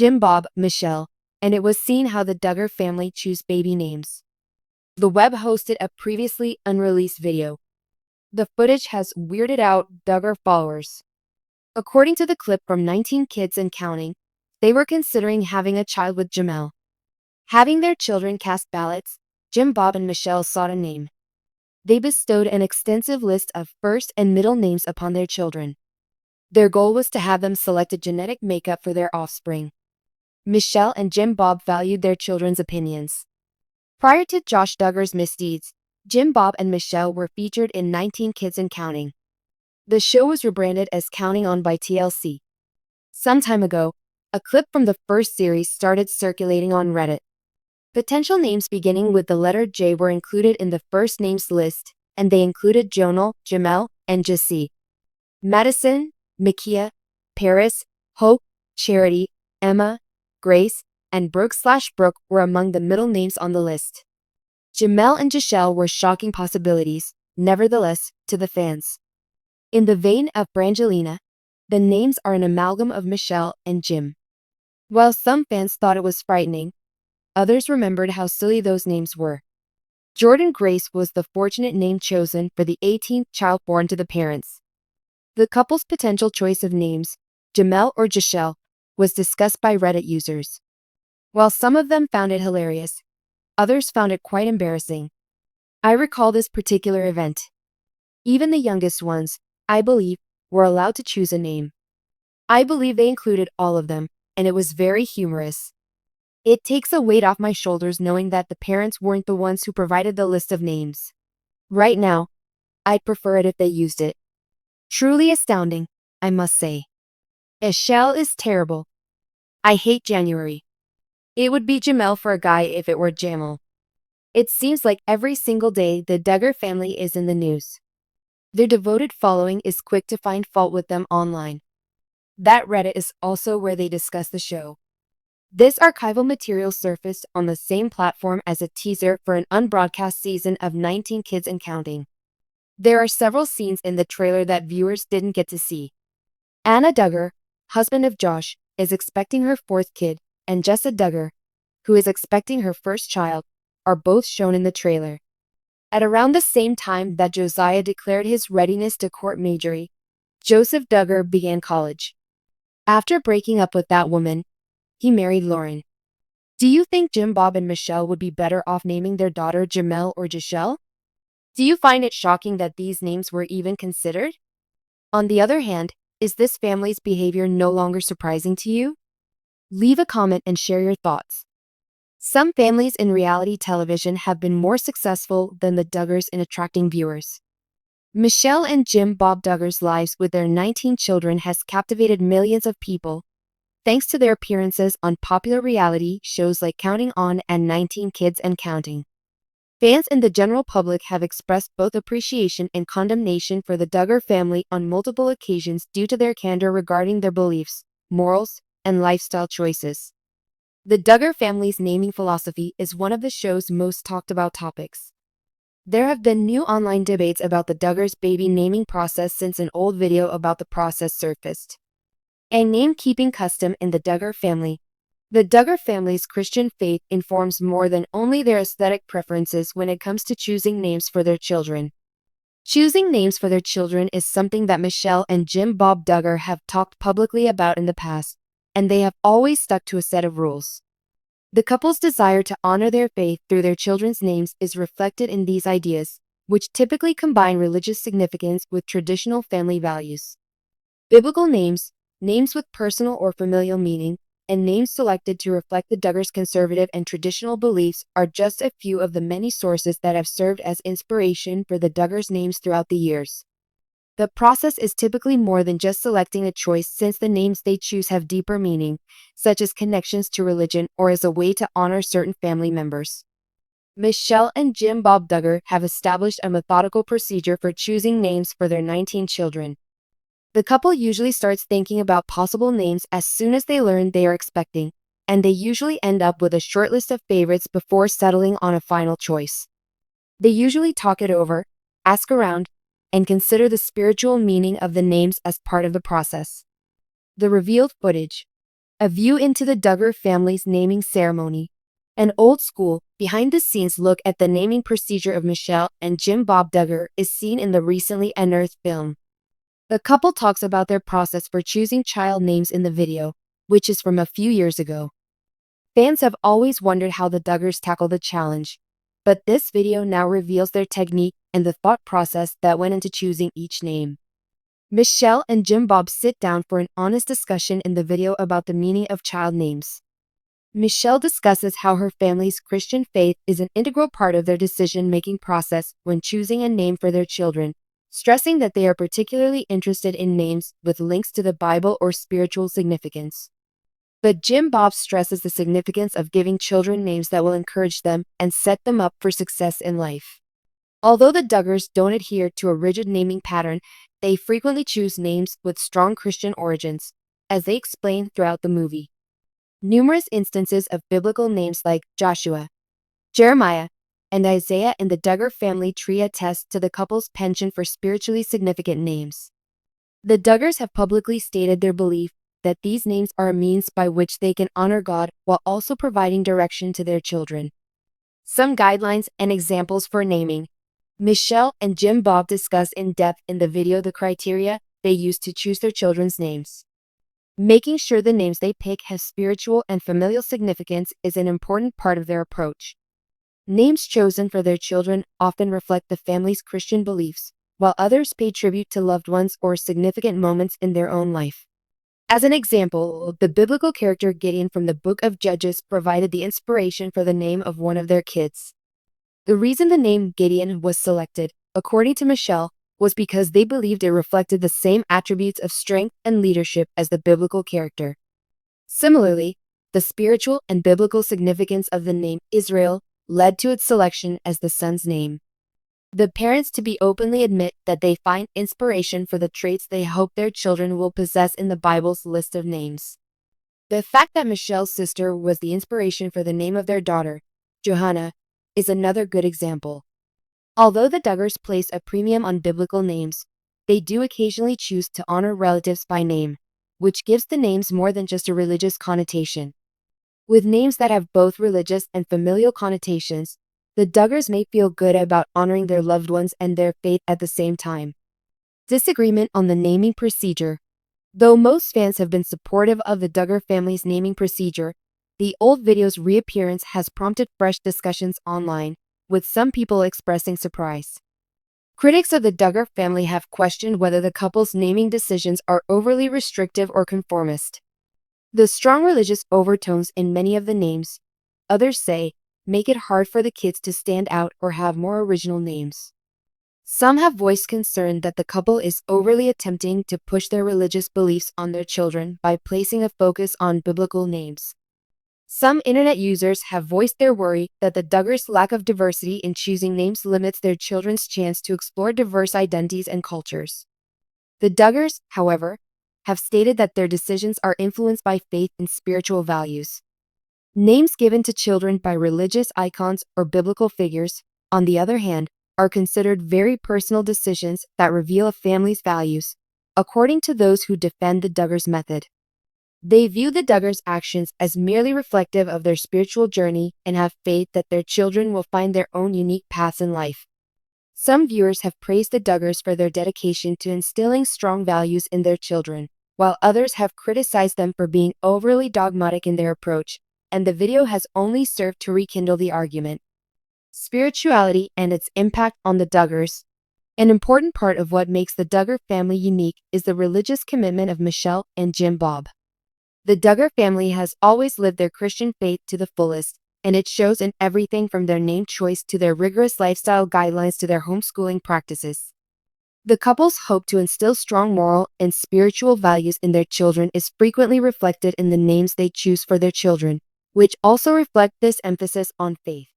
Jim, Bob, Michelle, and it was seen how the Duggar family choose baby names. The web hosted a previously unreleased video. The footage has weirded out Duggar followers. According to the clip from 19 Kids and Counting, they were considering having a child with Jamel. Having their children cast ballots, Jim, Bob, and Michelle sought a name. They bestowed an extensive list of first and middle names upon their children. Their goal was to have them select a genetic makeup for their offspring. Michelle and Jim Bob valued their children's opinions. Prior to Josh Duggar's misdeeds, Jim Bob and Michelle were featured in 19 Kids and Counting. The show was rebranded as Counting On by TLC. Some time ago, a clip from the first series started circulating on Reddit. Potential names beginning with the letter J were included in the first names list, and they included Jonal, Jamel, and Jesse. Madison, Mikia, Paris, Hope, Charity, Emma, Grace, and Brooke/Brooke were among the middle names on the list. Jamel and Jeshelle were shocking possibilities, nevertheless, to the fans. In the vein of Brangelina, the names are an amalgam of Michelle and Jim. While some fans thought it was frightening, others remembered how silly those names were. Jordan Grace was the fortunate name chosen for the 18th child born to the parents. The couple's potential choice of names, Jamel or Jeshelle, was discussed by Reddit users. While some of them found it hilarious, others found it quite embarrassing. I recall this particular event. Even the youngest ones, I believe, were allowed to choose a name. I believe they included all of them, and it was very humorous. It takes a weight off my shoulders knowing that the parents weren't the ones who provided the list of names. Right now, I'd prefer it if they used it. Truly astounding, I must say. Eshelle is terrible. I hate January. It would be Jamel for a guy if it were Jamal. It seems like every single day the Duggar family is in the news. Their devoted following is quick to find fault with them online. That Reddit is also where they discuss the show. This archival material surfaced on the same platform as a teaser for an unbroadcast season of 19 Kids and Counting. There are several scenes in the trailer that viewers didn't get to see. Anna Duggar, husband of Josh, is expecting her fourth kid, and Jessa Duggar, who is expecting her first child, are both shown in the trailer. At around the same time that Josiah declared his readiness to court Marjorie, Joseph Duggar began college. After breaking up with that woman, he married Lauren. Do you think Jim, Bob, and Michelle would be better off naming their daughter Jamel or Jeshelle? Do you find it shocking that these names were even considered? On the other hand, is this family's behavior no longer surprising to you? Leave a comment and share your thoughts. Some families in reality television have been more successful than the Duggars in attracting viewers. Michelle and Jim Bob Duggar's lives with their 19 children has captivated millions of people, thanks to their appearances on popular reality shows like Counting On and 19 Kids and Counting. Fans and the general public have expressed both appreciation and condemnation for the Duggar family on multiple occasions due to their candor regarding their beliefs, morals, and lifestyle choices. The Duggar family's naming philosophy is one of the show's most talked about topics. There have been new online debates about the Duggars' baby naming process since an old video about the process surfaced. A name-keeping custom in the Duggar family. The Duggar family's Christian faith informs more than only their aesthetic preferences when it comes to choosing names for their children. Choosing names for their children is something that Michelle and Jim Bob Duggar have talked publicly about in the past, and they have always stuck to a set of rules. The couple's desire to honor their faith through their children's names is reflected in these ideas, which typically combine religious significance with traditional family values. Biblical names, names with personal or familial meaning, and names selected to reflect the Duggars' conservative and traditional beliefs are just a few of the many sources that have served as inspiration for the Duggars' names throughout the years. The process is typically more than just selecting a choice since the names they choose have deeper meaning, such as connections to religion or as a way to honor certain family members. Michelle and Jim Bob Duggar have established a methodical procedure for choosing names for their 19 children. The couple usually starts thinking about possible names as soon as they learn they are expecting, and they usually end up with a short list of favorites before settling on a final choice. They usually talk it over, ask around, and consider the spiritual meaning of the names as part of the process. The revealed footage. A view into the Duggar family's naming ceremony. An old-school, behind-the-scenes look at the naming procedure of Michelle and Jim Bob Duggar is seen in the recently unearthed film. The couple talks about their process for choosing child names in the video, which is from a few years ago. Fans have always wondered how the Duggars tackle the challenge, but this video now reveals their technique and the thought process that went into choosing each name. Michelle and Jim Bob sit down for an honest discussion in the video about the meaning of child names. Michelle discusses how her family's Christian faith is an integral part of their decision-making process when choosing a name for their children, stressing that they are particularly interested in names with links to the Bible or spiritual significance. But Jim Bob stresses the significance of giving children names that will encourage them and set them up for success in life. Although the Duggars don't adhere to a rigid naming pattern, they frequently choose names with strong Christian origins, as they explain throughout the movie. Numerous instances of biblical names like Joshua, Jeremiah, and Isaiah in the Duggar family tree attest to the couple's penchant for spiritually significant names. The Duggars have publicly stated their belief that these names are a means by which they can honor God while also providing direction to their children. Some guidelines and examples for naming. Michelle and Jim Bob discuss in depth in the video the criteria they use to choose their children's names. Making sure the names they pick have spiritual and familial significance is an important part of their approach. Names chosen for their children often reflect the family's Christian beliefs, while others pay tribute to loved ones or significant moments in their own life. As an example, the biblical character Gideon from the book of Judges provided the inspiration for the name of one of their kids. The reason the name Gideon was selected, according to Michelle, was because they believed it reflected the same attributes of strength and leadership as the biblical character. Similarly, the spiritual and biblical significance of the name Israel led to its selection as the son's name. The parents to be openly admit that they find inspiration for the traits they hope their children will possess in the Bible's list of names. The fact that Michelle's sister was the inspiration for the name of their daughter, Johannah, is another good example. Although the Duggars place a premium on biblical names, they do occasionally choose to honor relatives by name, which gives the names more than just a religious connotation. With names that have both religious and familial connotations, the Duggars may feel good about honoring their loved ones and their faith at the same time. Disagreement on the naming procedure. Though most fans have been supportive of the Duggar family's naming procedure, the old video's reappearance has prompted fresh discussions online, with some people expressing surprise. Critics of the Duggar family have questioned whether the couple's naming decisions are overly restrictive or conformist. The strong religious overtones in many of the names, others say, make it hard for the kids to stand out or have more original names. Some have voiced concern that the couple is overly attempting to push their religious beliefs on their children by placing a focus on biblical names. Some internet users have voiced their worry that the Duggars' lack of diversity in choosing names limits their children's chance to explore diverse identities and cultures. The Duggars, however, have stated that their decisions are influenced by faith and spiritual values. Names given to children by religious icons or biblical figures, on the other hand, are considered very personal decisions that reveal a family's values, according to those who defend the Duggars method. They view the Duggars' actions as merely reflective of their spiritual journey and have faith that their children will find their own unique paths in life. Some viewers have praised the Duggars for their dedication to instilling strong values in their children, while others have criticized them for being overly dogmatic in their approach, and the video has only served to rekindle the argument. Spirituality and its impact on the Duggars. An important part of what makes the Duggar family unique is the religious commitment of Michelle and Jim Bob. The Duggar family has always lived their Christian faith to the fullest, and it shows in everything from their name choice to their rigorous lifestyle guidelines to their homeschooling practices. The couple's hope to instill strong moral and spiritual values in their children is frequently reflected in the names they choose for their children, which also reflect this emphasis on faith.